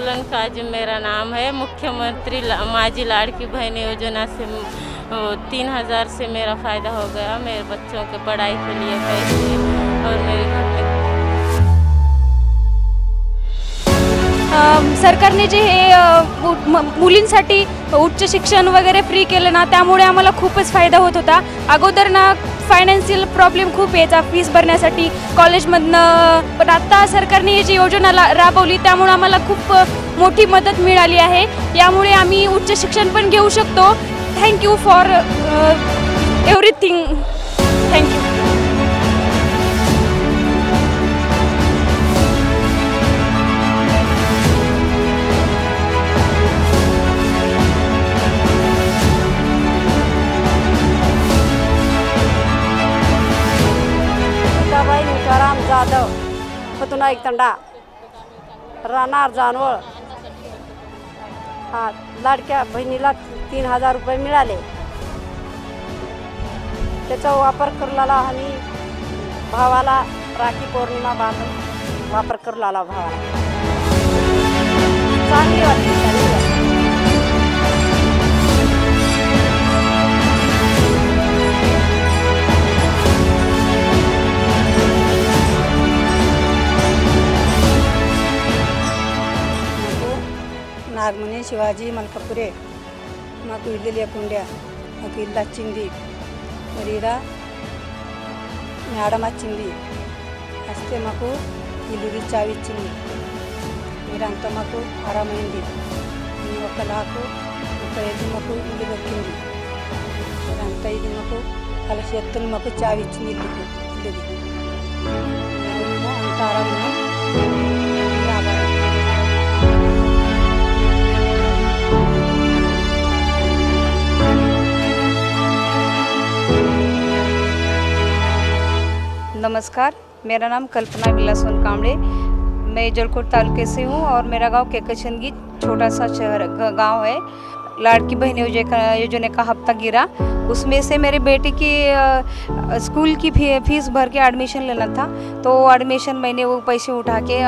सोलन काजिम मेरा नाम है। मुख्यमंत्री माझी लाड़की बहन योजना से 3000 से मेरा फ़ायदा हो गया। मेरे बच्चों के पढ़ाई के लिए पैसे और मेरे घर में सरकारने जे हे मुलींसाठी उच्च शिक्षण वगैरे फ्री केलं ना, त्यामुळे आम्हाला खूपच फायदा होत होता। अगोदर ना फायनान्शियल प्रॉब्लेम खूप यायचा फीस भरण्यासाठी कॉलेजमधनं, पण आता सरकारने ही जी योजना राबवली त्यामुळे आम्हाला खूप मोठी मदत मिळाली आहे। यामुळे आम्ही उच्च शिक्षण पण घेऊ शकतो। Thank you for everything. Thank you. Jadhav, पतुनाईक तंडा, राहणार जानवळ। हा, लाडक्या बहिणीला 3000 रुपये मिळाले। त्याचा वापर करू लागला आणि भावाला राखी पौर्णिमा बांधून वापर करू लागला भावाला। चांगली वाटली, चांगली वाटली। नागमणी शिवाजी मलकापुरे माकू इल्लिया कुंड्या माकू इल्ला चिंदी मरीरा मैडम चिंदी हस्ते माकू इल्लुरी चावी चिंदी मीरांत माकू आरामैंदी ఒకలాకు 35 మాకు ఇల్లు దొరికింది। అంతా ఇది మాకు వాళ్ళ చేతులు మాకు చావి ఇచ్చింది ఇల్లుది అంత ఆరామంగా नमस्कार, मेरा नाम कल्पना विलासन कामड़े। मैं जलकोट तालुके से हूँ और मेरा गांव केकचंदगी छोटा सा शहर गांव है। लाड़की बहन योजना का हफ्ता गिरा, उसमें से मेरे बेटे की स्कूल की फीस भर के एडमिशन लेना था, तो एडमिशन मैंने वो पैसे उठा के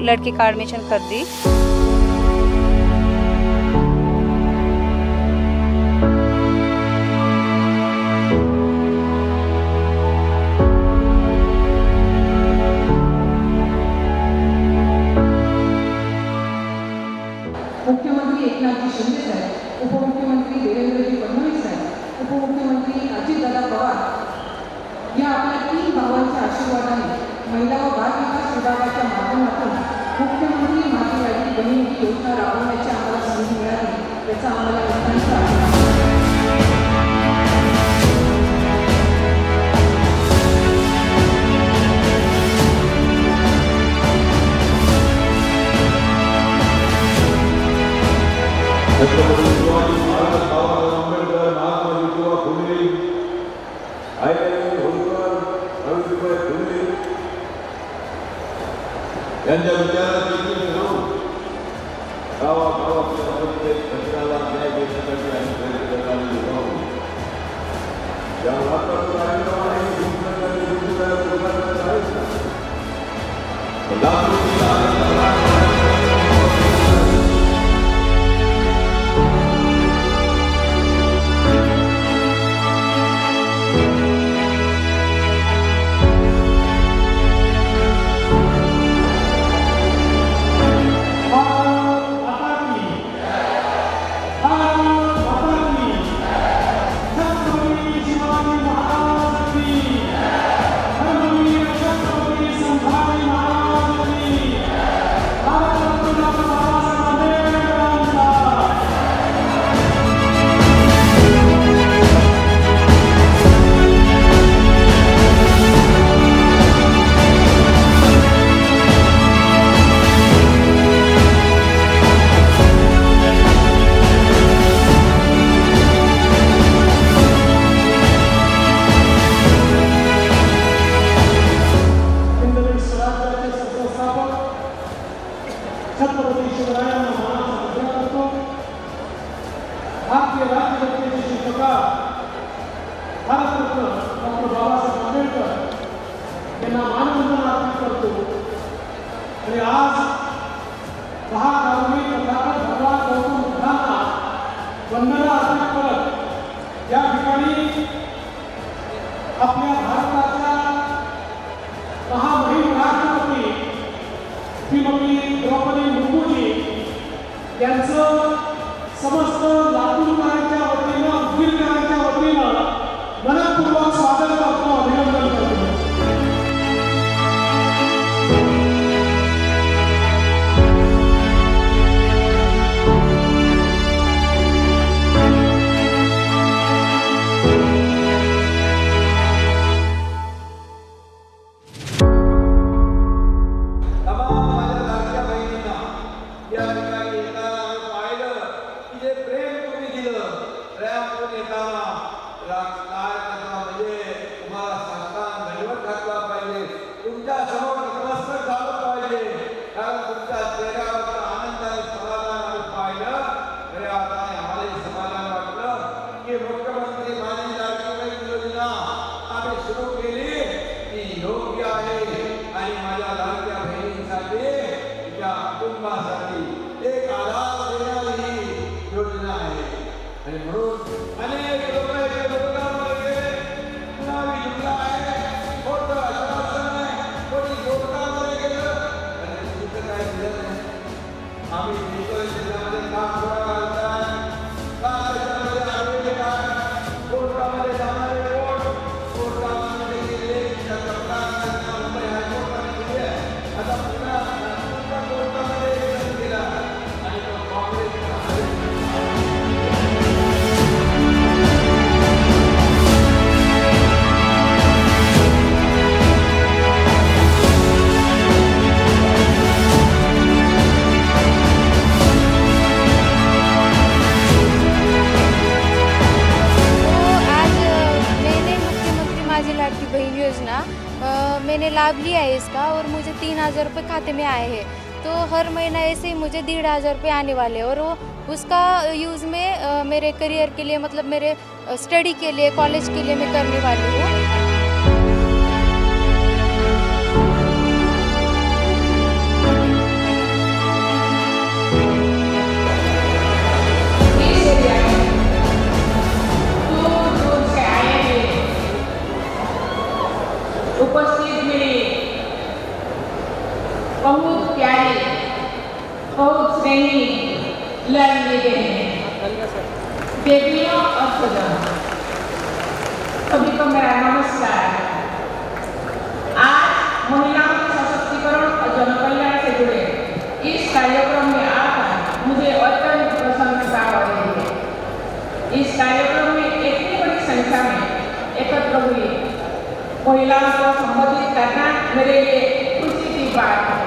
लड़के का एडमिशन कर दी। मुख्यमंत्री एकनाथजी शिंदे साहेब, उपमुख्यमंत्री देवेंद्रजी फडणवीस साहेब, उपमुख्यमंत्री अजितदादा पवार या आपल्या 3 भावांच्या आशीर्वादाने महिला व बाल विकास विभागाच्या माध्यमातून मुख्यमंत्री माझी लाडकी बहीण ही योजना राबवण्याची आम्हाला संधी मिळाली, याचा आम्हाला अत्यंत आनंद आहे। छत्रपती शिवाजी महाराज बाबासाहेब आंबेडकर महात्मा ज्योतिबा फुले आईबाई होळकर सावित्रीबाई फुले यांच्या विचारांची जाऊन गावागावातल्या प्रत्येक घटकाला न्याय देण्यासाठी आम्ही प्रयत्न करायला जाऊ। या वातावरण कार्यक्रमाने भारतीय राज्यघटनेचे शिल्पकार भारतरत्न डॉक्टर बाबासाहेब आंबेडकर यांना मानवंदना अर्पित करतो। आणि आज महागामी तथागत भगवान गौतम बुद्धांना वंदना अर्पण करत या ठिकाणी आपल्या भारताच्या महामहिम राष्ट्रपती श्रीमती द्रौपदी मुर्मूजी यांचं समस्त लातूरकरांच्या वतीनं बीडकरांच्या वतीनं मनपूर्वक स्वागत करतो, अभिनंदन करतो. मैंने लाभ लिया है इसका और मुझे 3,000 रुपये खाते में आए हैं। तो हर महीना ऐसे ही मुझे 1,500 रुपये आने वाले और वो उसका यूज़ में मेरे करियर के लिए मतलब मेरे स्टडी के लिए कॉलेज के लिए मैं करने वाली हूँ। उपस्थित मेरे बहुत प्यारे बहुत स्नेही लड़ने बेटियों और सजनों, सभी को मेरा नमस्कार। आज महिलाओं के सशक्तिकरण और जनकल्याण से जुड़े इस कार्यक्रम में आकर मुझे अत्यंत प्रसन्नता हो रही है। इस कार्यक्रम में इतनी बड़ी संख्या में एकत्र हुई महिलाओं को संबोधित करना मेरे लिए खुशी की बात है।